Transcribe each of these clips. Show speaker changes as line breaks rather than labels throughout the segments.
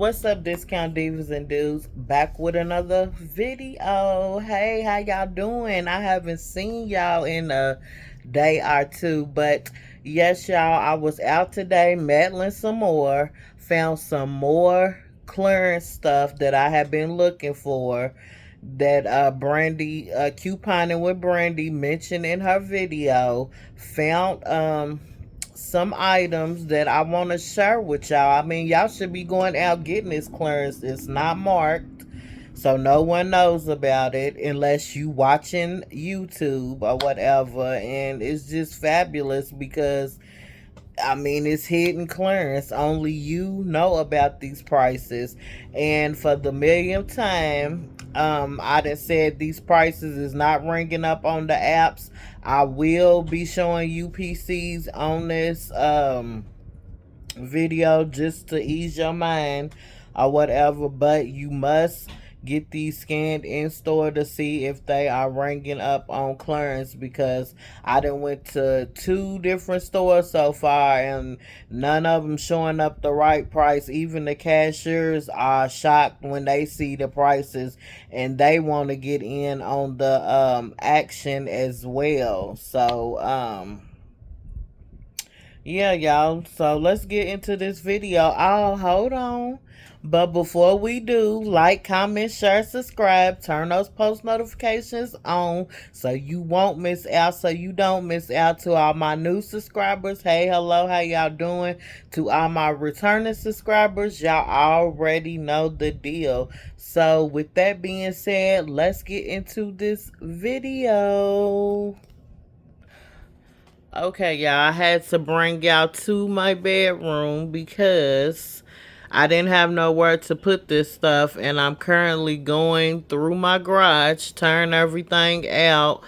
What's up, discount divas and dudes? Back with another video. Hey, how y'all doing? I haven't seen y'all in a day or two, but yes, y'all, I was out today meddling some more, found some more clearance stuff that I have been looking for, that Brandy, couponing with Brandy, mentioned in her video. Found some items that I want to share with y'all. I mean, y'all should be going out getting this clearance. It's not marked, so no one knows about it unless you watching YouTube or whatever. And it's just fabulous because I mean, it's hidden clearance. Only you know about these prices. And for the millionth time, I done said these prices is not ringing up on the apps. I will be showing UPCs on this video just to ease your mind or whatever, but you must get these scanned in store to see if they are ringing up on clearance, because I done went to 2 different stores so far and none of them showing up the right price. Even the cashiers are shocked when they see the prices and they want to get in on the action as well. So yeah, y'all. So let's get into this video. Oh, hold on. But before we do, like, comment, share, subscribe, turn those post notifications on so you won't miss out, so you don't miss out. To all my new subscribers, hey, hello, how y'all doing? To all my returning subscribers, y'all already know the deal. So with that being said, let's get into this video. Okay, y'all, I had to bring y'all to my bedroom because I didn't have nowhere to put this stuff, and I'm currently going through my garage, tearing everything out,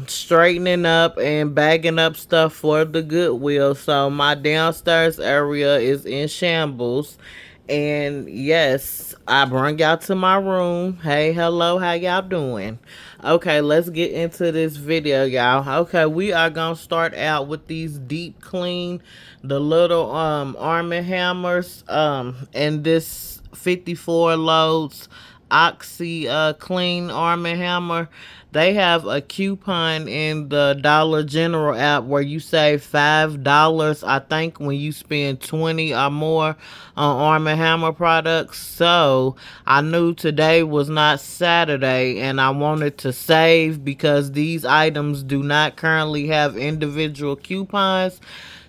straightening up and bagging up stuff for the Goodwill. So my downstairs area is in shambles. And yes, I brought y'all to my room. Hey, hello, how y'all doing? Okay, let's get into this video, y'all. Okay, we are gonna start out with these deep clean, the little Arm & Hammers, and this 54 loads Oxy clean Arm & Hammer. They have a coupon in the Dollar General app where you save $5, I think, when you spend 20 or more on Arm & Hammer products. So I knew today was not Saturday and I wanted to save because these items do not currently have individual coupons.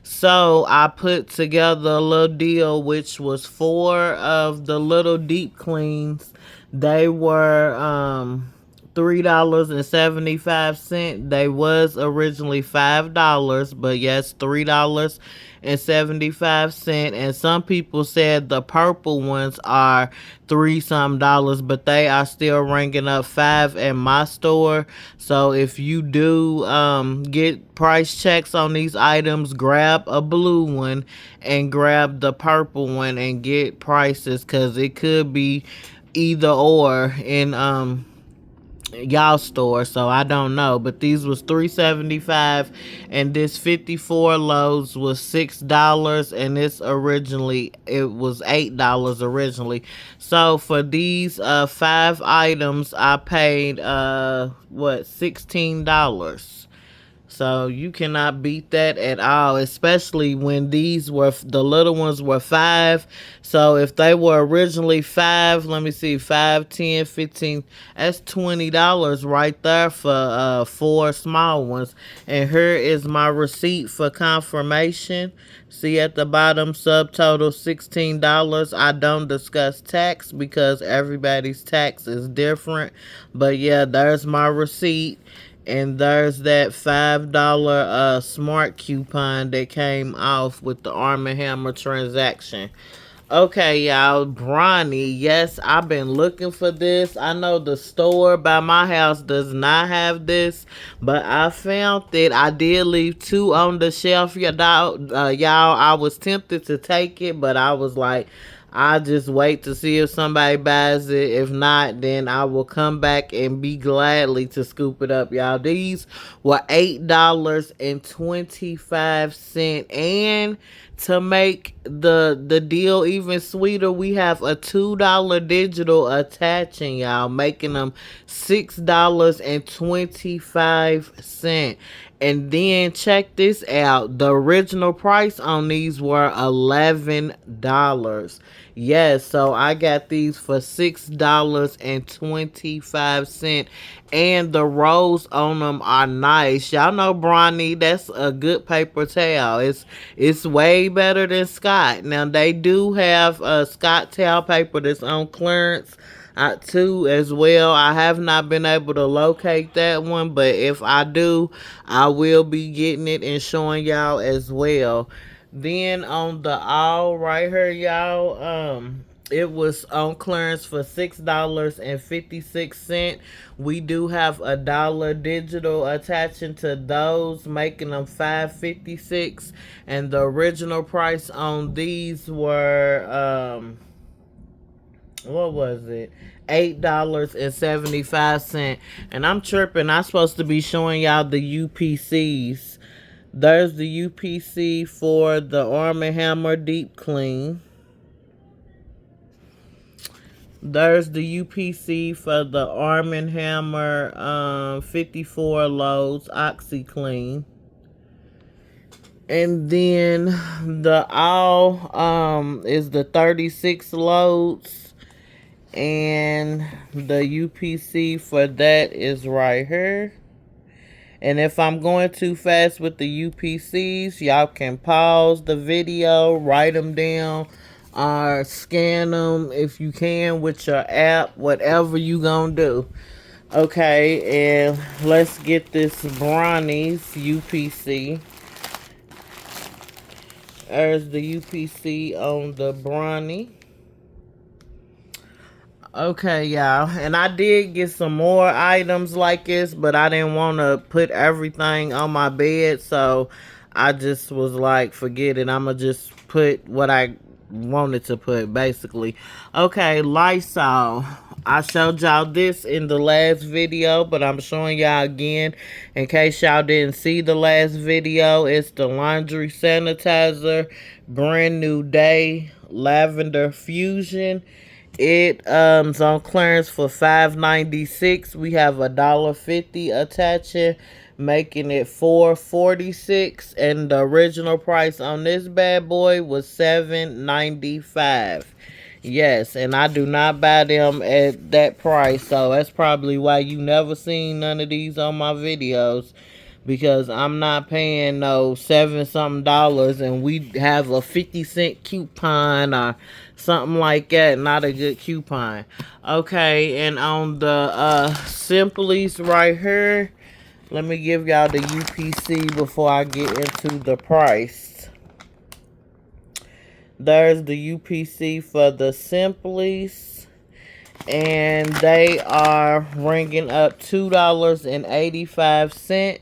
So I put together a little deal, which was 4 of the little deep cleans. They were $3.75. They was originally $5, but yes, $3.75. And some people said the purple ones are $3 some, but they are still ringing up $5 at my store. So if you do get price checks on these items, grab a blue one and grab the purple one and get prices, because it could be either or in y'all store. So I don't know, but these was $3.75 and this 54 loads was $6, and this originally it was $8 originally. So for these 5 items I paid what, $16. So you cannot beat that at all, especially when these were, the little ones were 5. So if they were originally 5, let me see, 5, 10, 15, that's $20 right there for 4 small ones. And here is my receipt for confirmation. See at the bottom, subtotal $16. I don't discuss tax because everybody's tax is different. But yeah, there's my receipt. And there's that $5 smart coupon that came off with the Arm & Hammer transaction. Okay, y'all, Brawny. Yes, I've been looking for this. I know the store by my house does not have this, but I found it. I did leave 2 on the shelf, y'all. I was tempted to take it, but I was like, I'll just wait to see if somebody buys it. If not, then I will come back and be gladly to scoop it up, y'all. These were $8.25. And to make the deal even sweeter, we have a $2 digital attaching, y'all, making them $6.25. And then check this out. The original price on these were $11. Yes, so I got these for $6.25. And the rolls on them are nice. Y'all know Brawny, that's a good paper towel. It's way better than Scott. Now they do have a Scott towel paper that's on clearance too as well. I have not been able to locate that one, but if I do, I will be getting it and showing y'all as well. Then on the all right here, y'all, it was on clearance for $6.56. We do have a dollar digital attaching to those, making them $5.56. And the original price on these were what was it? $8.75. And I'm tripping. I'm supposed to be showing y'all the UPCs. There's the UPC for the Arm & Hammer Deep Clean. There's the UPC for the Arm & Hammer 54 loads OxyClean. And then the all is the 36 loads. And the UPC for that is right here. And if I'm going too fast with the UPCs, y'all can pause the video, write them down, or scan them if you can with your app, whatever you gonna do. Okay, and let's get this Brawny's UPC. There's the UPC on the Brawny. Okay, y'all, and I did get some more items like this, but I didn't want to put everything on my bed, so I just was like, forget it. I'm going to just put what I wanted to put, basically. Okay, Lysol. I showed y'all this in the last video, but I'm showing y'all again in case y'all didn't see the last video. It's the laundry sanitizer, Brand New Day Lavender Fusion. It's on clearance for $5.96. We have $1.50 attaching, making it $4.46. And the original price on this bad boy was $7.95. Yes, and I do not buy them at that price, so that's probably why you never seen none of these on my videos. Because I'm not paying no $7-something, and we have a 50-cent coupon or something like that. Not a good coupon. Okay, and on the Simplies right here, let me give y'all the UPC before I get into the price. There's the UPC for the Simplies, and they are ringing up $2.85.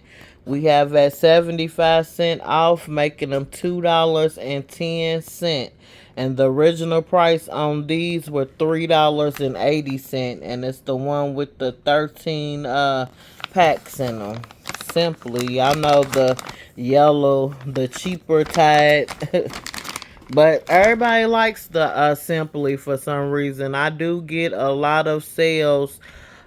We have at 75% off, making them $2.10. And the original price on these were $3.80. And it's the one with the 13 packs in them. Simply, y'all know the yellow, the cheaper Tide. But everybody likes the Simply for some reason. I do get a lot of sales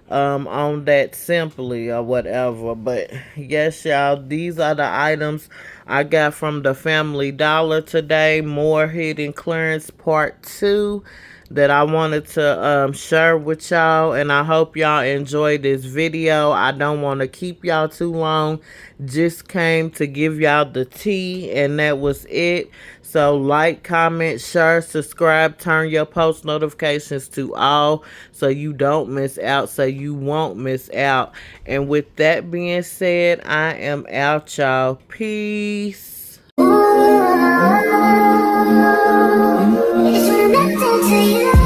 on that Simply or whatever. But yes, y'all, these are the items I got from the Family Dollar today. More hidden clearance part 2 that I wanted to share with y'all, and I hope y'all enjoyed this video. I don't want to keep y'all too long. Just came to give y'all the tea, and that was it. So like, comment, share, subscribe, turn your post notifications to all so you don't miss out, so you won't miss out. And with that being said, I am out, y'all. Peace. It's connected to you.